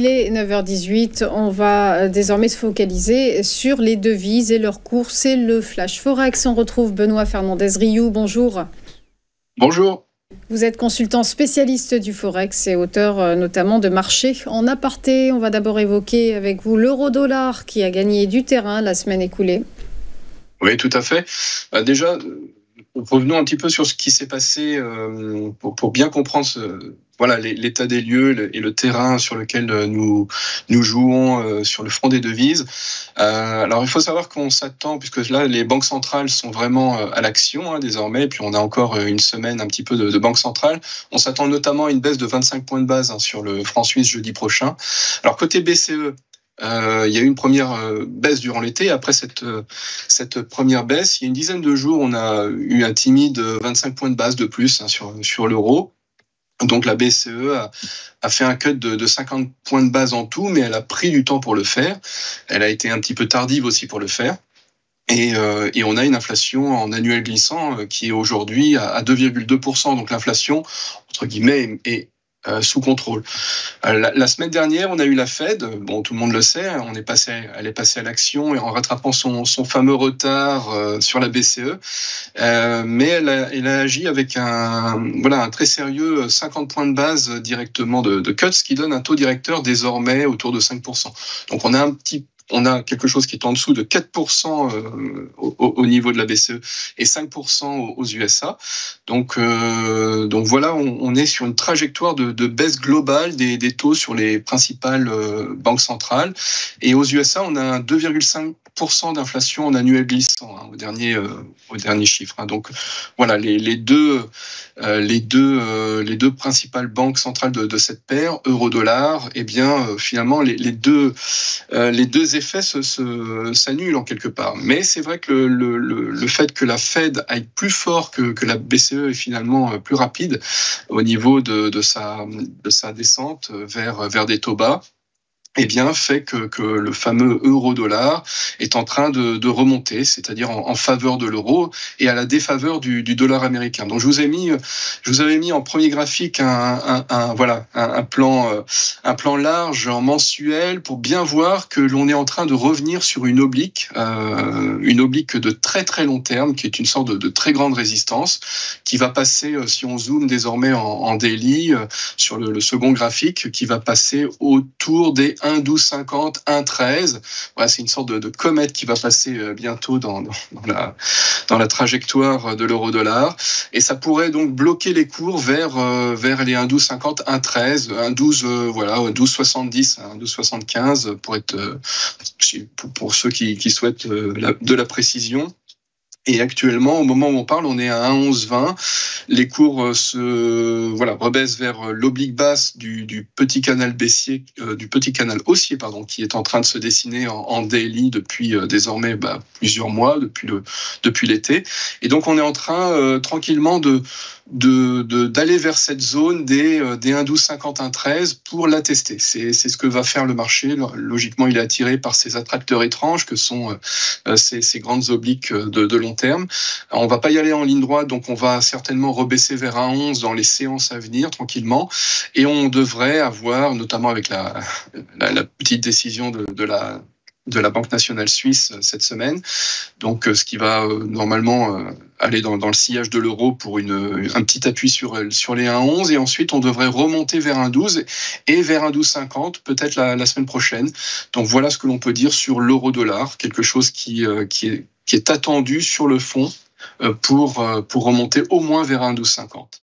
Il est 9h18. On va désormais se focaliser sur les devises et leurs cours. C'est le Flash Forex. On retrouve Benoît Fernandez-Rioux. Bonjour. Bonjour. Vous êtes consultant spécialiste du Forex et auteur notamment de Marché en aparté. On va d'abord évoquer avec vous l'euro-dollar qui a gagné du terrain la semaine écoulée. Oui, tout à fait. Déjà, revenons un petit peu sur ce qui s'est passé pour bien comprendre l'état des lieux et le terrain sur lequel nous jouons sur le front des devises. Alors, il faut savoir qu'on s'attend, puisque là, les banques centrales sont vraiment à l'action désormais, puis on a encore une semaine un petit peu de banque centrale. On s'attend notamment à une baisse de 25 points de base sur le franc suisse jeudi prochain. Alors, côté BCE, il y a eu une première baisse durant l'été. Après cette première baisse, il y a une dizaine de jours, on a eu un timide 25 points de base de plus sur l'euro. Donc la BCE a fait un cut de 50 points de base en tout, mais elle a pris du temps pour le faire. Elle a été un petit peu tardive aussi pour le faire. Et on a une inflation en annuel glissant qui est aujourd'hui à 2,2%. Donc l'inflation, entre guillemets, est sous contrôle. La semaine dernière, on a eu la Fed. Bon, tout le monde le sait. Elle est passée à l'action et en rattrapant son fameux retard sur la BCE. Mais elle a agi avec un très sérieux 50 points de base directement de cuts, ce qui donne un taux directeur désormais autour de 5%. Donc on a quelque chose qui est en dessous de 4% au niveau de la BCE et 5% aux USA. Donc voilà, on est sur une trajectoire de baisse globale des taux sur les principales banques centrales. Et aux USA, on a un 2,5% d'inflation en annuel glissant au dernier chiffre. Donc voilà, les deux principales banques centrales de cette paire, euro-dollar, eh bien finalement les deux effets s'annulent en quelque part. Mais c'est vrai que le fait que la Fed aille plus fort que la BCE est finalement plus rapide au niveau de sa descente vers des taux bas, eh bien, fait que le fameux euro-dollar est en train de remonter, c'est-à-dire en faveur de l'euro et à la défaveur du dollar américain. Donc, je vous avais mis en premier graphique un plan large en mensuel pour bien voir que l'on est en train de revenir sur une oblique de très très long terme, qui est une sorte de très grande résistance, qui va passer, si on zoome désormais en daily, sur le second graphique, qui va passer autour des 1,1250, 1,13. Voilà, c'est une sorte de comète qui va passer bientôt dans la trajectoire de l'euro-dollar. Et ça pourrait donc bloquer les cours vers les 1,1250, 1,13, 1,1270, 1,1275 pour ceux qui souhaitent de la précision. Et actuellement, au moment où on parle, on est à 1,1120. Les cours rebaissent vers l'oblique basse du petit canal baissier, du petit canal haussier, qui est en train de se dessiner en daily depuis désormais plusieurs mois, depuis l'été. Et donc, on est en train tranquillement d'aller vers cette zone des 1,1250, 1,13 pour la tester. C'est ce que va faire le marché. Logiquement, il est attiré par ces attracteurs étranges que sont ces grandes obliques de long terme. On va pas y aller en ligne droite, donc on va certainement rebaisser vers 1,11 dans les séances à venir tranquillement, et on devrait avoir, notamment avec la petite décision de la Banque nationale suisse cette semaine, donc ce qui va normalement aller dans le sillage de l'euro pour un petit appui sur les 1,11, et ensuite on devrait remonter vers 1,12 et vers 1,1250 peut-être la semaine prochaine. Donc voilà ce que l'on peut dire sur l'euro-dollar, quelque chose qui est attendu sur le fond pour remonter au moins vers 1,1250.